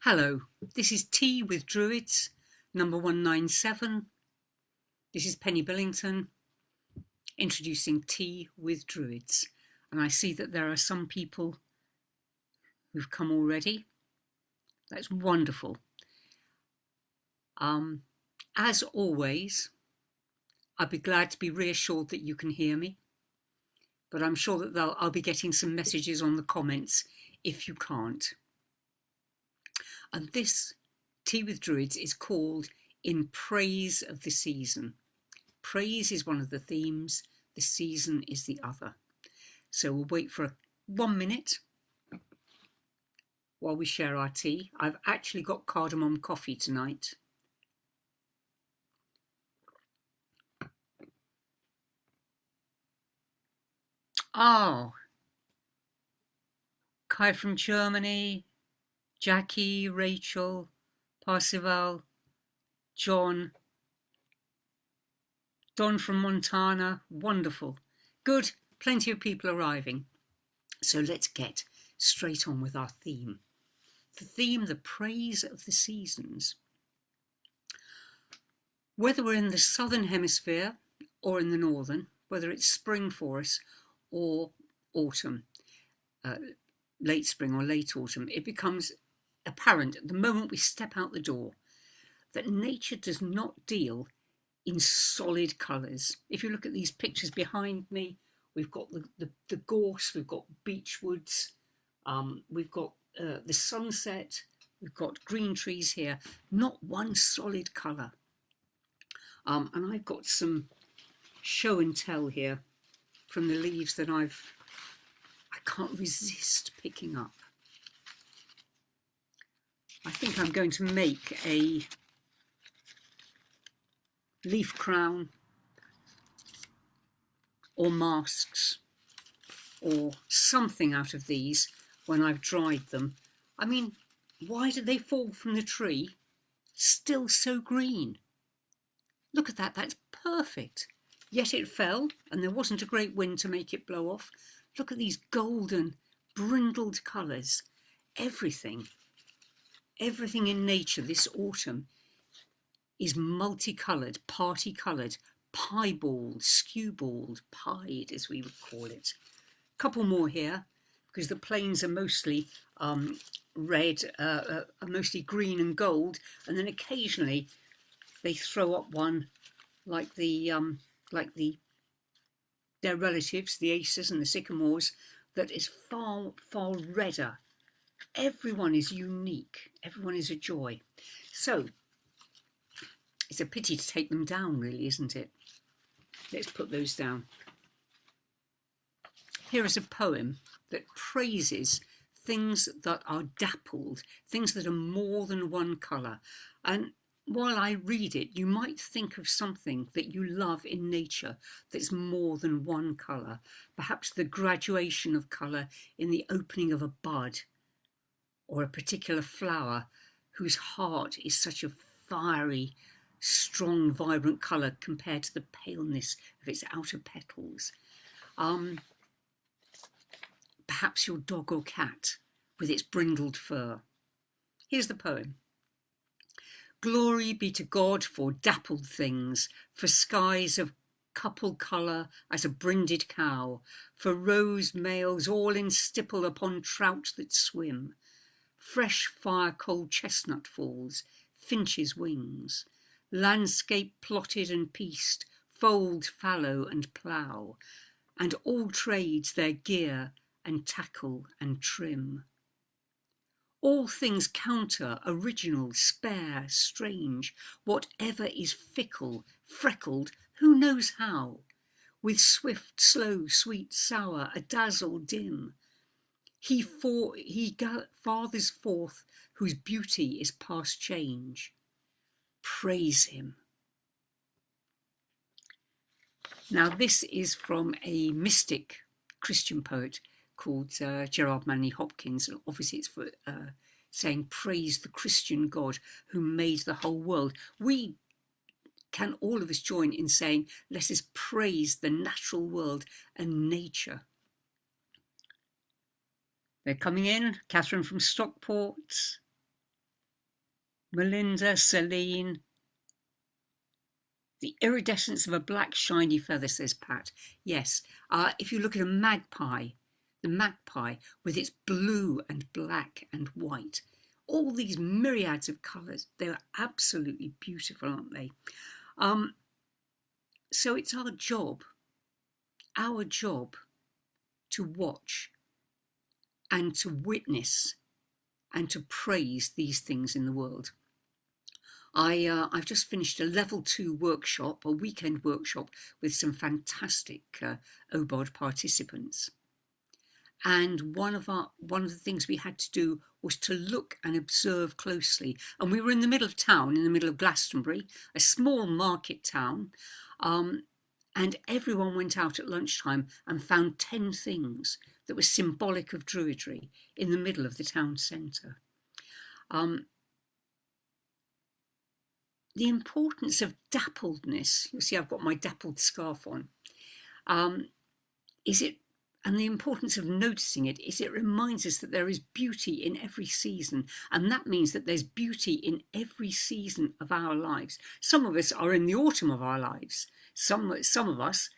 Hello, this is Tea with Druids, number 197. This is Penny Billington introducing Tea with Druids. And I see that there are some people who've come already. That's wonderful. As always, I'd be glad to be reassured that you can hear me. But I'm sure that I'll be getting some messages on the comments if you can't. And this Tea with Druids is called In Praise of the Season. Praise is one of the themes, the season is the other. So we'll wait for 1 minute while we share our tea. I've actually got cardamom coffee tonight. Oh, Kai from Germany, Jackie, Rachel, Parsival, John, Don from Montana, wonderful. Good, plenty of people arriving. So let's get straight on with our theme. The theme, the praise of the seasons. Whether we're in the southern hemisphere or in the northern, whether it's spring for us or autumn, late spring or late autumn, it becomes apparent at the moment we step out the door that nature does not deal in solid colours. If you look at these pictures behind me, we've got the gorse, we've got beech woods, we've got the sunset, we've got green trees here, not one solid colour. And I've got some show and tell here from the leaves that I can't resist picking up. I think I'm going to make a leaf crown or masks or something out of these when I've dried them. I mean, why did they fall from the tree still so green? Look at that, that's perfect. Yet it fell and there wasn't a great wind to make it blow off. Look at these golden brindled colours. Everything in nature this autumn is multicoloured, party-coloured, piebald, skewbald, pied as we would call it. A couple more here because the plains are mostly red, are mostly green and gold, and then occasionally they throw up one like their relatives, the acers and the sycamores, that is far redder. Everyone is unique. Everyone is a joy. So it's a pity to take them down, really, isn't it? Let's put those down. Here is a poem that praises things that are dappled, things that are more than one colour. And while I read it, you might think of something that you love in nature that's more than one colour. Perhaps the graduation of colour in the opening of a bud, or a particular flower whose heart is such a fiery, strong, vibrant colour compared to the paleness of its outer petals. Perhaps your dog or cat with its brindled fur. Here's the poem. Glory be to God for dappled things, for skies of couple colour as a brinded cow, for rose males all in stipple upon trout that swim, fresh fire cold chestnut falls, finches' wings, landscape plotted and pieced, fold, fallow and plough, and all trades their gear and tackle and trim. All things counter, original, spare, strange, whatever is fickle, freckled, who knows how, with swift, slow, sweet, sour, a dazzle dim. He fathers forth whose beauty is past change. Praise him. Now this is from a mystic Christian poet called Gerard Manley Hopkins, and obviously it's for saying praise the Christian God who made the whole world. We can all of us join in saying let us praise the natural world and nature. They're coming in. Catherine from Stockport, Melinda, Celine. The iridescence of a black shiny feather, says Pat. Yes, if you look at a magpie, the magpie with its blue and black and white, all these myriads of colours, they're absolutely beautiful, aren't they? So it's our job to watch and to witness and to praise these things in the world. I've just finished a level 2 workshop, a weekend workshop with some fantastic OBOD participants. And one of the things we had to do was to look and observe closely. And we were in the middle of town, in the middle of Glastonbury, a small market town. And everyone went out at lunchtime and found 10 things that were symbolic of Druidry in the middle of the town centre. The importance of dappledness, you'll see I've got my dappled scarf on, and the importance of noticing it is it reminds us that there is beauty in every season, and that means that there's beauty in every season of our lives. Some of us are in the autumn of our lives, some of us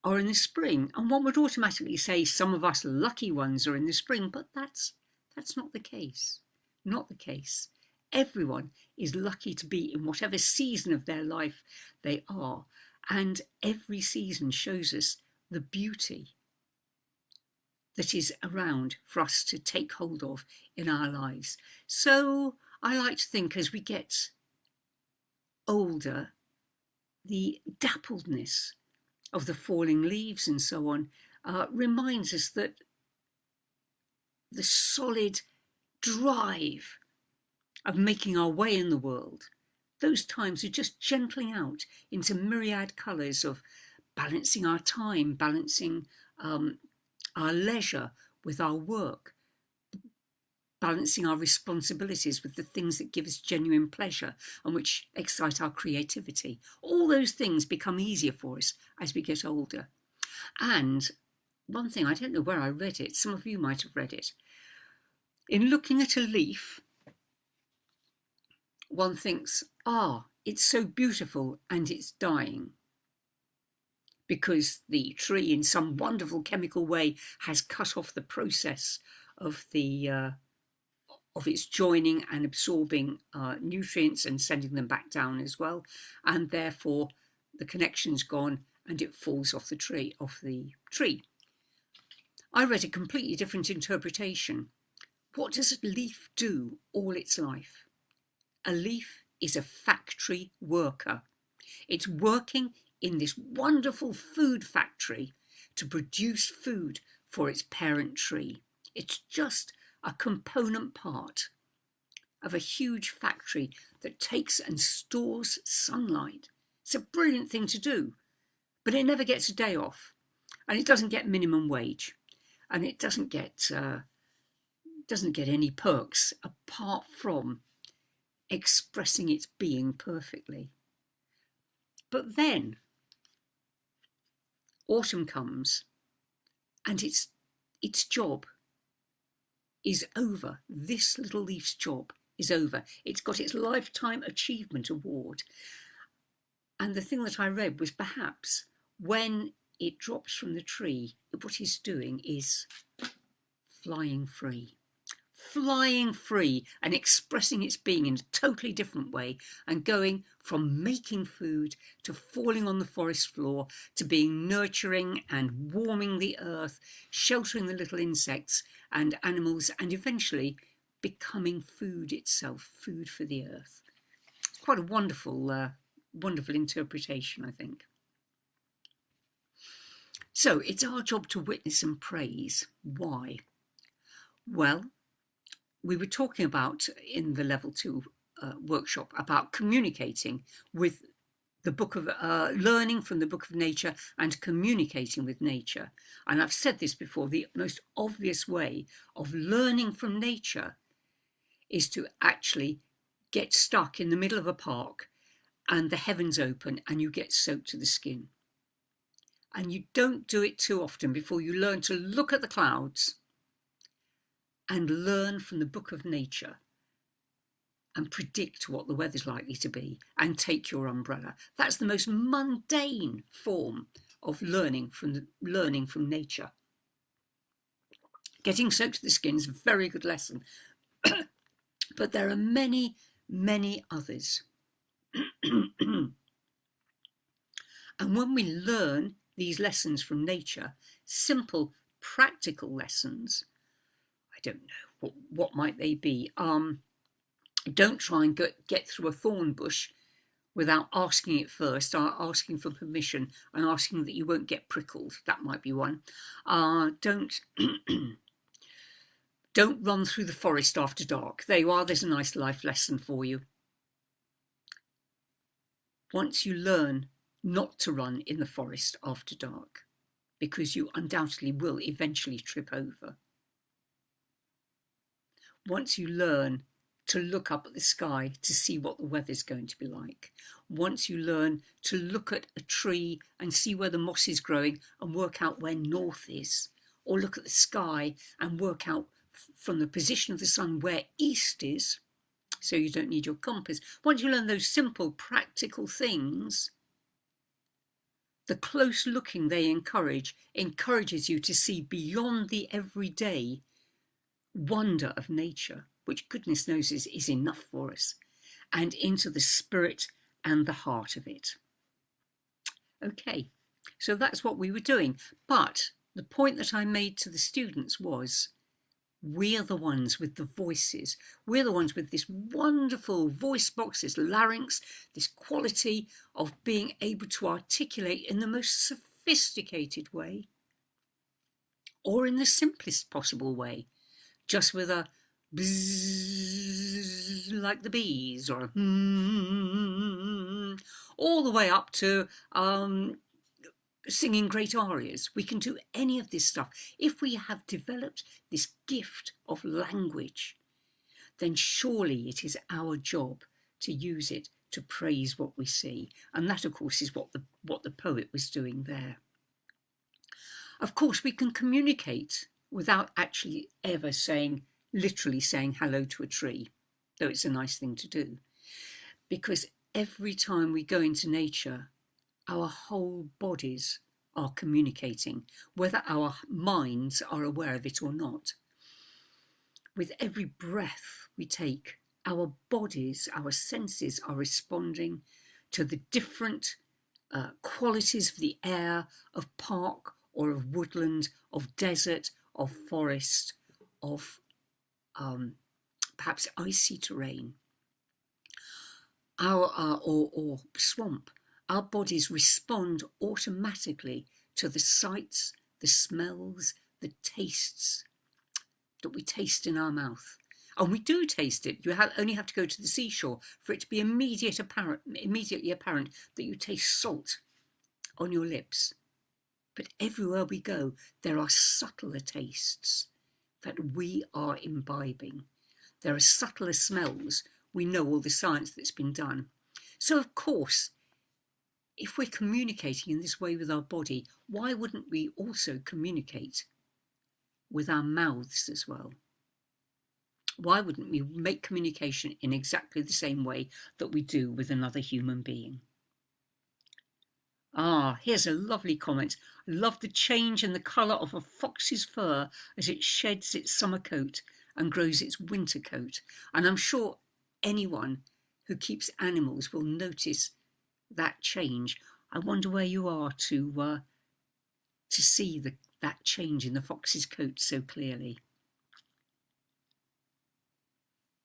are in the spring, and one would automatically say some of us lucky ones are in the spring, but that's not the case. Not the case. Everyone is lucky to be in whatever season of their life they are, and every season shows us the beauty that is around for us to take hold of in our lives. So I like to think as we get older, the dappledness of the falling leaves and so on reminds us that the solid drive of making our way in the world, those times are just gentling out into myriad colours of balancing our time, balancing our leisure with our work, balancing our responsibilities with the things that give us genuine pleasure and which excite our creativity. All those things become easier for us as we get older. And one thing, I don't know where I read it, some of you might have read it. In looking at a leaf, one thinks, it's so beautiful and it's dying, because the tree in some wonderful chemical way has cut off the process of its joining and absorbing nutrients and sending them back down as well, and therefore the connection's gone and it falls off the tree. I read a completely different interpretation. What does a leaf do all its life? A leaf is a factory worker. It's working in this wonderful food factory to produce food for its parent tree. It's just a component part of a huge factory that takes and stores sunlight. It's a brilliant thing to do, but it never gets a day off, and it doesn't get minimum wage, and it doesn't get any perks apart from expressing its being perfectly. But then autumn comes and its job is over. This little leaf's job is over. It's got its Lifetime Achievement Award. And the thing that I read was perhaps when it drops from the tree, what it's doing is flying free. Flying free and expressing its being in a totally different way, and going from making food to falling on the forest floor to being nurturing and warming the earth, sheltering the little insects and animals, and eventually becoming food itself, food for the earth. It's quite a wonderful interpretation, I think. So it's our job to witness and praise. Why? Well, we were talking about in the level 2 workshop about communicating with the book of learning from the book of nature and communicating with nature. And I've said this before, the most obvious way of learning from nature is to actually get stuck in the middle of a park and the heavens open and you get soaked to the skin. And you don't do it too often before you learn to look at the clouds and learn from the book of nature and predict what the weather's likely to be and take your umbrella. That's the most mundane form of learning from nature. Getting soaked to the skin is a very good lesson, but there are many, many others. And when we learn these lessons from nature, simple, practical lessons, I don't know, what might they be? Don't try and get through a thorn bush without asking it first, asking for permission and asking that you won't get prickled. That might be one. Don't don't run through the forest after dark. There you are, there's a nice life lesson for you. Once you learn not to run in the forest after dark, because you undoubtedly will eventually trip over. Once you learn to look up at the sky to see what the weather's going to be like. Once you learn to look at a tree and see where the moss is growing and work out where north is, or look at the sky and work out from the position of the sun where east is, so you don't need your compass. Once you learn those simple practical things, the close looking they encourages you to see beyond the everyday wonder of nature, which goodness knows is enough for us, and into the spirit and the heart of it. Okay, so that's what we were doing. But the point that I made to the students was, we're the ones with the voices. We're the ones with this wonderful voice box, this larynx, this quality of being able to articulate in the most sophisticated way, or in the simplest possible way, just with a bzzz like the bees, or all the way up to singing great arias. We can do any of this stuff. If we have developed this gift of language, then surely it is our job to use it to praise what we see. And that, of course, is what the poet was doing there. Of course, we can communicate without actually ever literally saying hello to a tree, though it's a nice thing to do. Because every time we go into nature, our whole bodies are communicating, whether our minds are aware of it or not. With every breath we take, our bodies, our senses are responding to the different qualities of the air, of park or of woodland, of desert, of forest, of perhaps icy terrain, or swamp. Our bodies respond automatically to the sights, the smells, the tastes that we taste in our mouth. And we do taste it. You only have to go to the seashore for it to be immediately apparent that you taste salt on your lips. But everywhere we go, there are subtler tastes that we are imbibing. There are subtler smells. We know all the science that's been done. So, of course, if we're communicating in this way with our body, why wouldn't we also communicate with our mouths as well? Why wouldn't we make communication in exactly the same way that we do with another human being? Here's a lovely comment. I love the change in the colour of a fox's fur as it sheds its summer coat and grows its winter coat. And I'm sure anyone who keeps animals will notice that change. I wonder where you are to see that change in the fox's coat so clearly.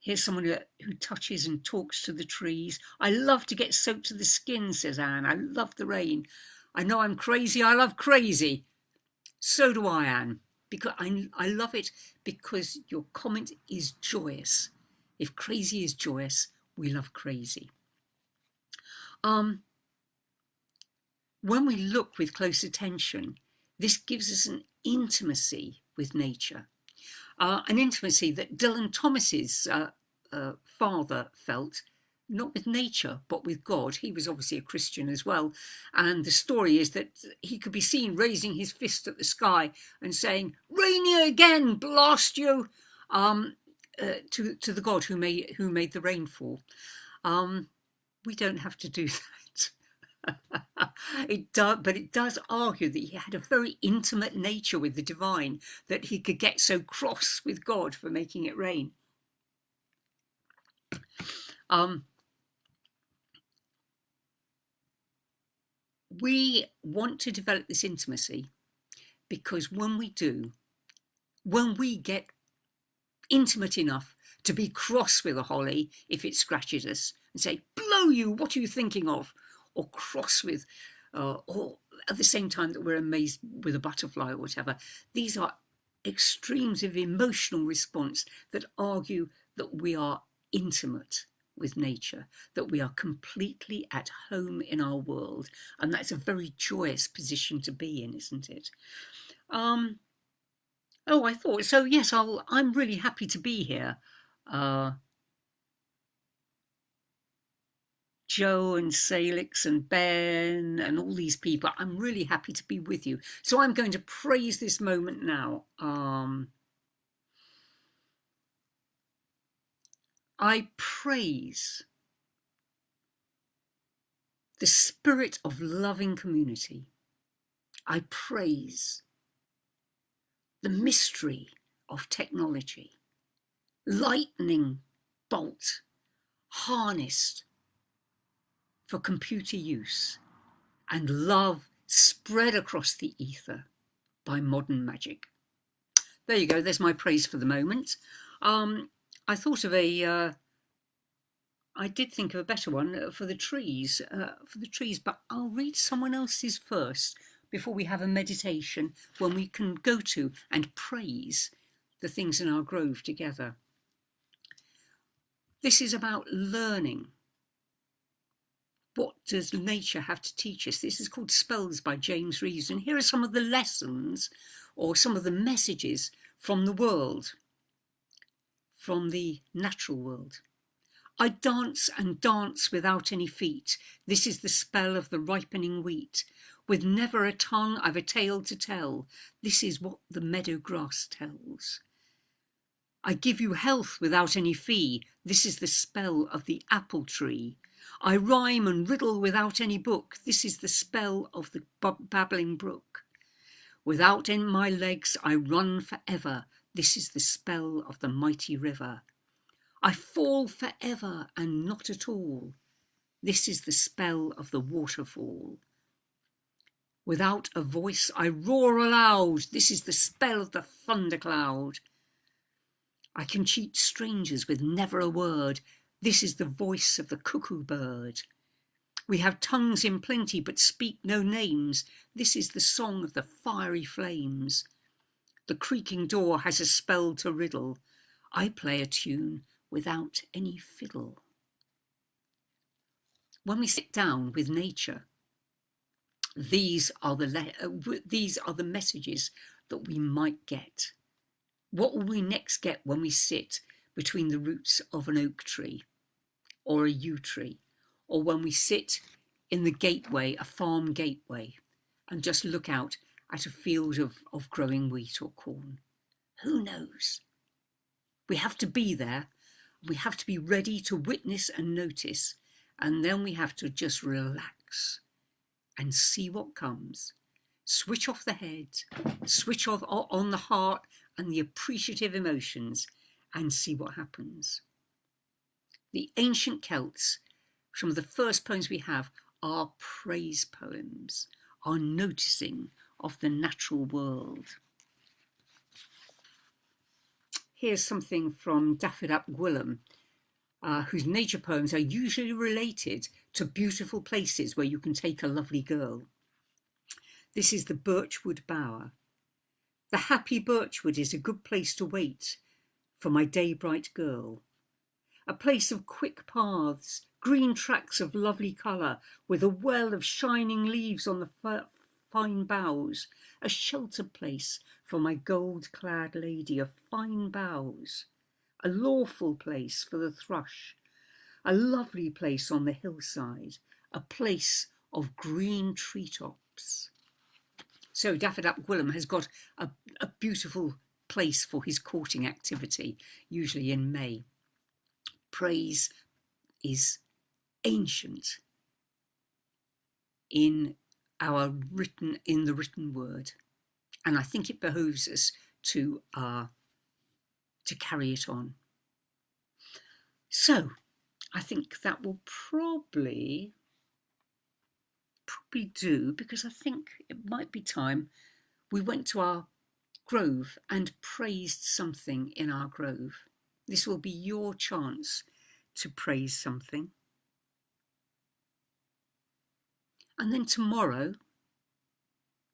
Here's someone who touches and talks to the trees. I love to get soaked to the skin, says Anne. I love the rain. I know I'm crazy. I love crazy. So do I, Anne. Because I love it because your comment is joyous. If crazy is joyous, we love crazy. When we look with close attention, this gives us an intimacy with nature. An intimacy that Dylan Thomas's father felt, not with nature, but with God. He was obviously a Christian as well. And the story is that he could be seen raising his fist at the sky and saying, "Rain again, blast you!" to the God who made the rainfall. We don't have to do that. But it does argue that he had a very intimate nature with the divine, that he could get so cross with God for making it rain. We want to develop this intimacy because when we get intimate enough to be cross with a holly if it scratches us and say, blow you, what are you thinking of? Or cross with, or at the same time that we're amazed with a butterfly or whatever. These are extremes of emotional response that argue that we are intimate with nature, that we are completely at home in our world. And that's a very joyous position to be in, isn't it? Oh, I thought so. Yes, I'm really happy to be here. Joe and Salix and Ben and all these people. I'm really happy to be with you. So I'm going to praise this moment now. I praise the spirit of loving community. I praise the mystery of technology, lightning bolt harnessed for computer use, and love spread across the ether by modern magic. There you go, there's my praise for the moment. I thought of I did think of a better one for the trees, but I'll read someone else's first before we have a meditation when we can go to and praise the things in our grove together. This is about learning. What does nature have to teach us? This is called Spells by James Reeves, and here are some of the lessons or some of the messages from the world, from the natural world. I dance and dance without any feet. This is the spell of the ripening wheat. With never a tongue, I've a tale to tell. This is what the meadow grass tells. I give you health without any fee. This is the spell of the apple tree. I rhyme and riddle without any book. This is the spell of the babbling brook. Without in my legs, I run forever. This is the spell of the mighty river. I fall forever and not at all. This is the spell of the waterfall. Without a voice, I roar aloud. This is the spell of the thundercloud. I can cheat strangers with never a word. This is the voice of the cuckoo bird. We have tongues in plenty, but speak no names. This is the song of the fiery flames. The creaking door has a spell to riddle. I play a tune without any fiddle. When we sit down with nature, these are the messages that we might get. What will we next get when we sit between the roots of an oak tree or a yew tree, or when we sit in the gateway, a farm gateway, and just look out at a field of growing wheat or corn? Who knows? We have to be there. We have to be ready to witness and notice, and then we have to just relax and see what comes. Switch off the head, switch off on the heart and the appreciative emotions, and see what happens. The ancient Celts, some of the first poems we have, are praise poems, are noticing of the natural world. Here's something from Dappledness, whose nature poems are usually related to beautiful places where you can take a lovely girl. This is the Birchwood Bower. The happy birchwood is a good place to wait for my day-bright girl. A place of quick paths, green tracks of lovely colour, with a well of shining leaves on the fine boughs, a sheltered place for my gold-clad lady of fine boughs, a lawful place for the thrush, a lovely place on the hillside, a place of green treetops. So Dappledness has got a beautiful place for his courting activity, usually in May. Praise is ancient in the written word, and I think it behooves us to carry it on. So I think that will probably do, because I think it might be time we went to our grove and praised something in our grove. This will be your chance to praise something. And then tomorrow,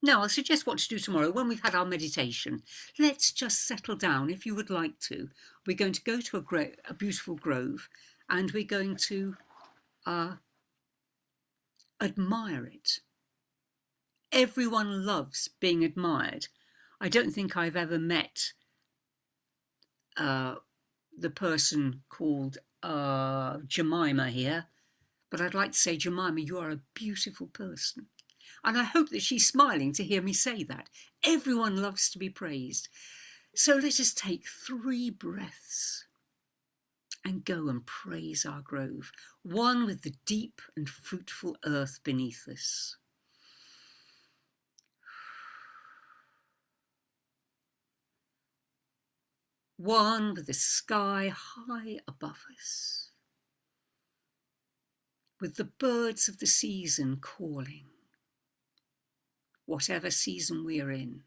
no, I'll suggest what to do tomorrow when we've had our meditation. Let's just settle down, if you would like to. We're going to go to a beautiful grove, and we're going to admire it. Everyone loves being admired. I don't think I've ever met the person called Jemima here, but I'd like to say, Jemima, you are a beautiful person. And I hope that she's smiling to hear me say that. Everyone loves to be praised. So let us take 3 breaths and go and praise our grove, one with the deep and fruitful earth beneath us. One with the sky high above us, with the birds of the season calling, whatever season we're in,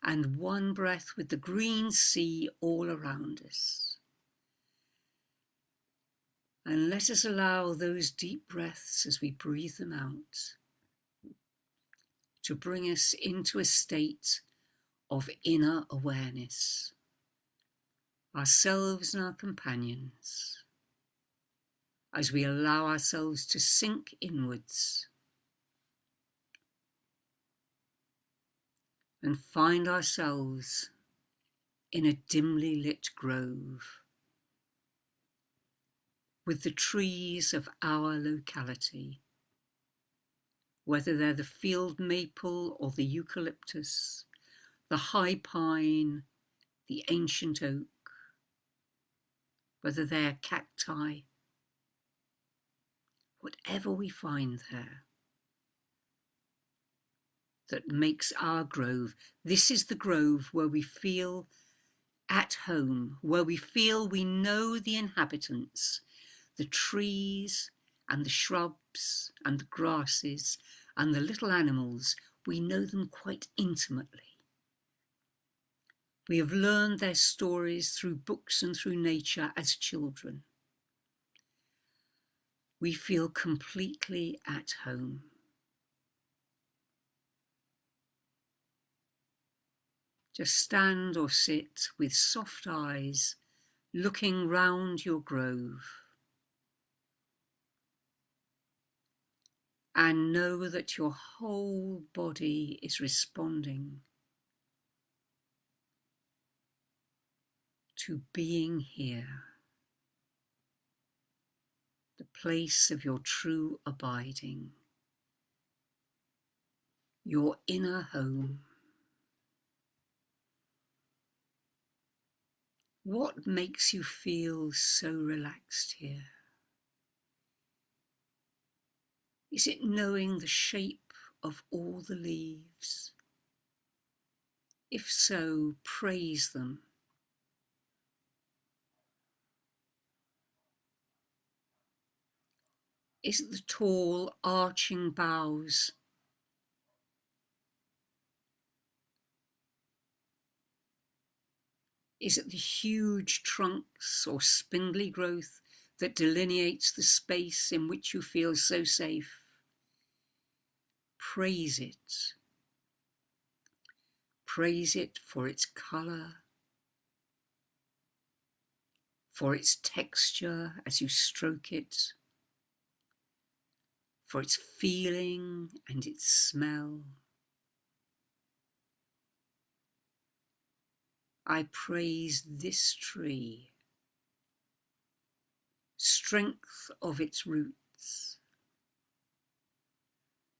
and one breath with the green sea all around us. And let us allow those deep breaths as we breathe them out to bring us into a state of inner awareness, ourselves and our companions, as we allow ourselves to sink inwards and find ourselves in a dimly lit grove with the trees of our locality, whether they're the field maple or the eucalyptus, the high pine, the ancient oak, whether they're cacti, whatever we find there that makes our grove. This is the grove where we feel at home, where we feel we know the inhabitants, the trees and the shrubs and the grasses and the little animals. We know them quite intimately. We have learned their stories through books and through nature as children. We feel completely at home. Just stand or sit with soft eyes, looking round your grove, and know that your whole body is responding to being here, the place of your true abiding, your inner home. What makes you feel so relaxed here? Is it knowing the shape of all the leaves? If so, praise them. Is it the tall, arching boughs? Is it the huge trunks or spindly growth that delineates the space in which you feel so safe? Praise it. Praise it for its colour, for its texture as you stroke it, for its feeling and its smell. I praise this tree, strength of its roots,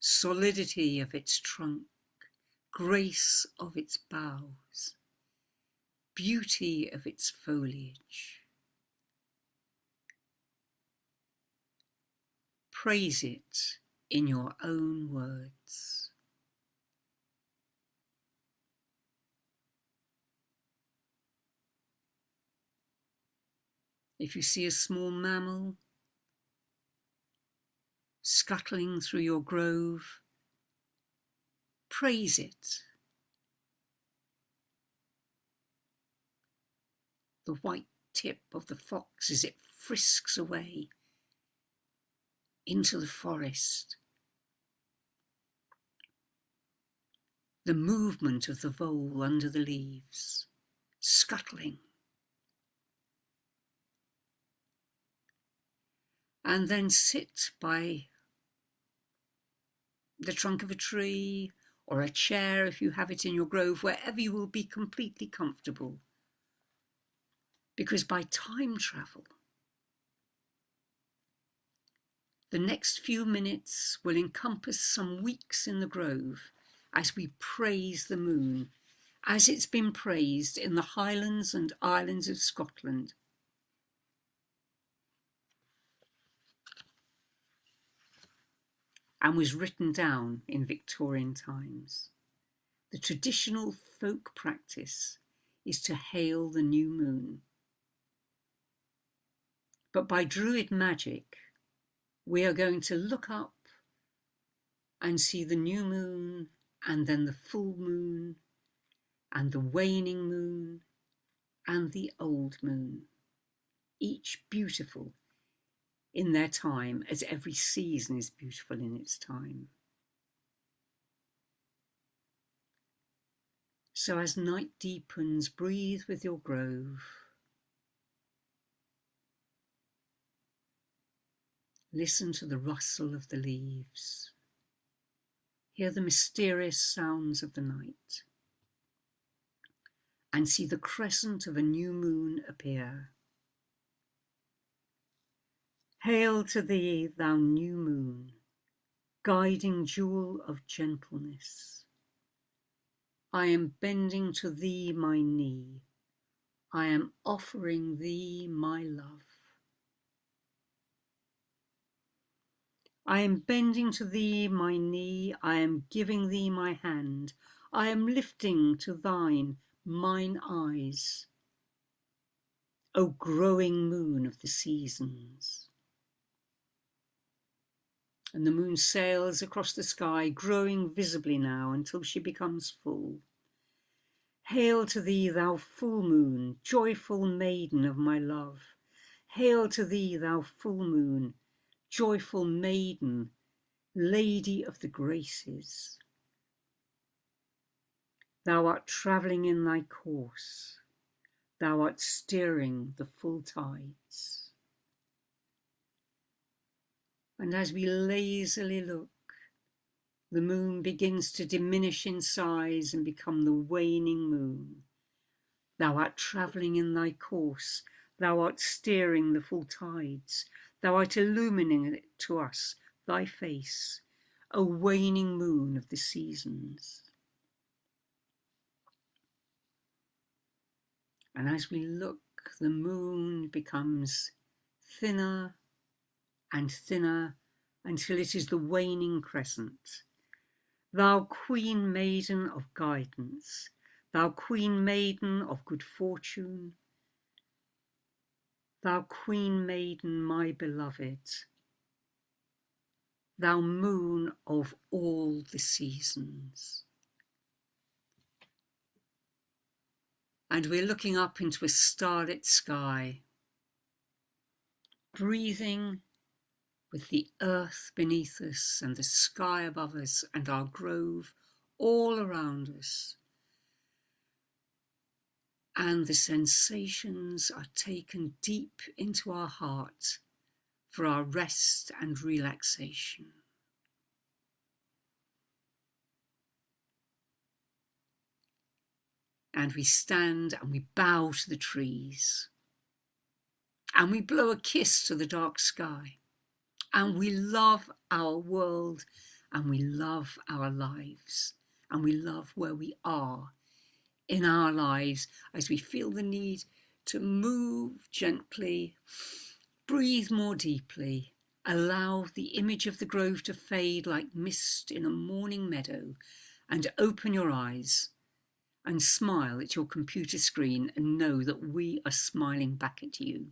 solidity of its trunk, grace of its boughs, beauty of its foliage. Praise it in your own words. If you see a small mammal scuttling through your grove, praise it. The white tip of the fox as it frisks away into the forest. The movement of the vole under the leaves, scuttling. And then sit by the trunk of a tree or a chair if you have it in your grove, wherever you will be completely comfortable. Because by time travel, the next few minutes will encompass some weeks in the grove as we praise the moon, as it's been praised in the Highlands and Islands of Scotland. And was written down in Victorian times. The traditional folk practice is to hail the new moon. But by Druid magic, we are going to look up and see the new moon, and then the full moon, and the waning moon, and the old moon, each beautiful in their time, as every season is beautiful in its time. So as night deepens, breathe with your grove. Listen to the rustle of the leaves. Hear the mysterious sounds of the night. And see the crescent of a new moon appear. Hail to thee, thou new moon, guiding jewel of gentleness. I am bending to thee my knee. I am offering thee my love. I am bending to thee my knee. I am giving thee my hand. I am lifting to thine mine eyes. O growing moon of the seasons. And the moon sails across the sky, growing visibly now until she becomes full. Hail to thee, thou full moon, joyful maiden of my love. Hail to thee, thou full moon, joyful maiden, lady of the graces. Thou art travelling in thy course. Thou art steering the full tides. And as we lazily look, the moon begins to diminish in size and become the waning moon. Thou art travelling in thy course. Thou art steering the full tides. Thou art illumining it to us, thy face, O waning moon of the seasons. And as we look, the moon becomes thinner and thinner until it is the waning crescent. Thou queen maiden of guidance, thou queen maiden of good fortune, thou queen maiden, my beloved, thou moon of all the seasons. And we're looking up into a starlit sky, breathing with the earth beneath us and the sky above us and our grove all around us. And the sensations are taken deep into our heart for our rest and relaxation. And we stand and we bow to the trees. And we blow a kiss to the dark sky. And we love our world, and we love our lives, and we love where we are in our lives as we feel the need to move gently, breathe more deeply, allow the image of the grove to fade like mist in a morning meadow, and open your eyes and smile at your computer screen and know that we are smiling back at you.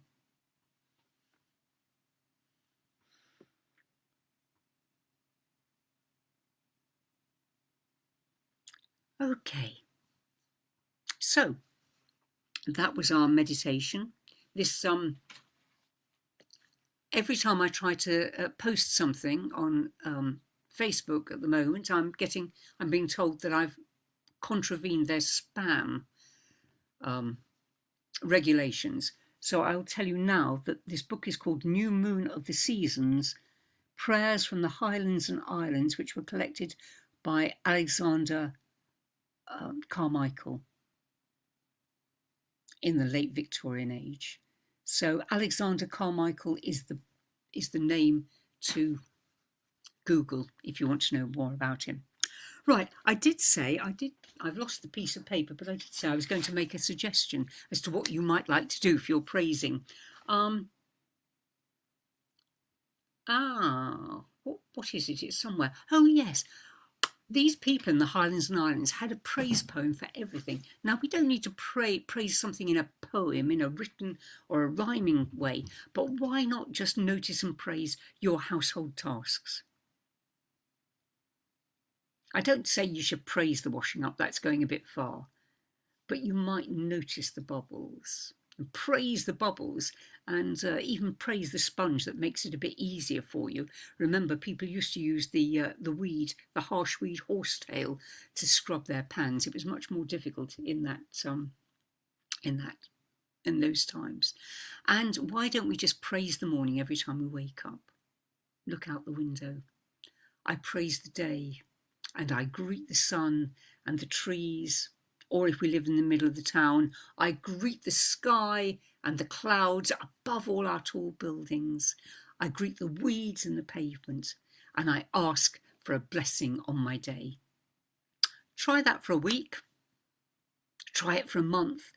Okay, so that was our meditation. This every time I try to post something on Facebook at the moment, I'm being told that I've contravened their spam regulations. So I'll tell you now that this book is called New Moon of the Seasons, Prayers from the Highlands and Islands, which were collected by Alexander Carmichael in the late Victorian age. So Alexander Carmichael is the name to Google if you want to know more about him. Right, I've lost the piece of paper, but I did say I was going to make a suggestion as to what you might like to do for your praising. What is it? It's somewhere. Oh, yes. These people in the Highlands and Islands had a praise poem for everything. Now, we don't need to praise something in a poem, in a written or a rhyming way, but why not just notice and praise your household tasks? I don't say you should praise the washing up, that's going a bit far, but you might notice the bubbles and praise the bubbles, and even praise the sponge that makes it a bit easier for you. Remember, people used to use the harsh weed horsetail to scrub their pans. It was much more difficult in those times. And why don't we just praise the morning every time we wake up? Look out the window. I praise the day, and I greet the sun and the trees. Or if we live in the middle of the town, I greet the sky and the clouds above all our tall buildings. I greet the weeds and the pavement, and I ask for a blessing on my day. Try that for a week. Try it for a month.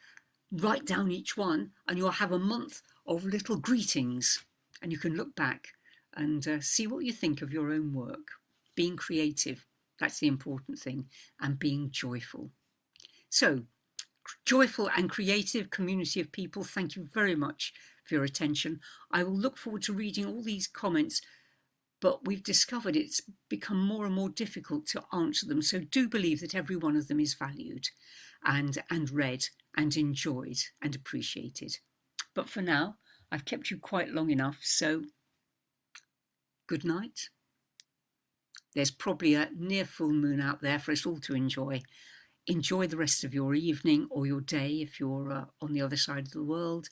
Write down each one, and you'll have a month of little greetings. And you can look back and see what you think of your own work. Being creative, that's the important thing, and being joyful. So, joyful and creative community of people, thank you very much for your attention. I will look forward to reading all these comments, but we've discovered it's become more and more difficult to answer them. So do believe that every one of them is valued and read and enjoyed and appreciated. But for now, I've kept you quite long enough, so good night. There's probably a near full moon out there for us all to enjoy. Enjoy the rest of your evening or your day if you're on the other side of the world,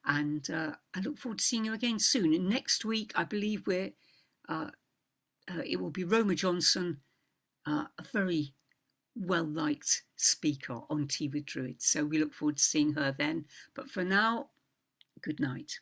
and I look forward to seeing you again soon. And next week, I believe it will be Roma Johnson, a very well-liked speaker on Tea with Druid. So we look forward to seeing her then. But for now, good night.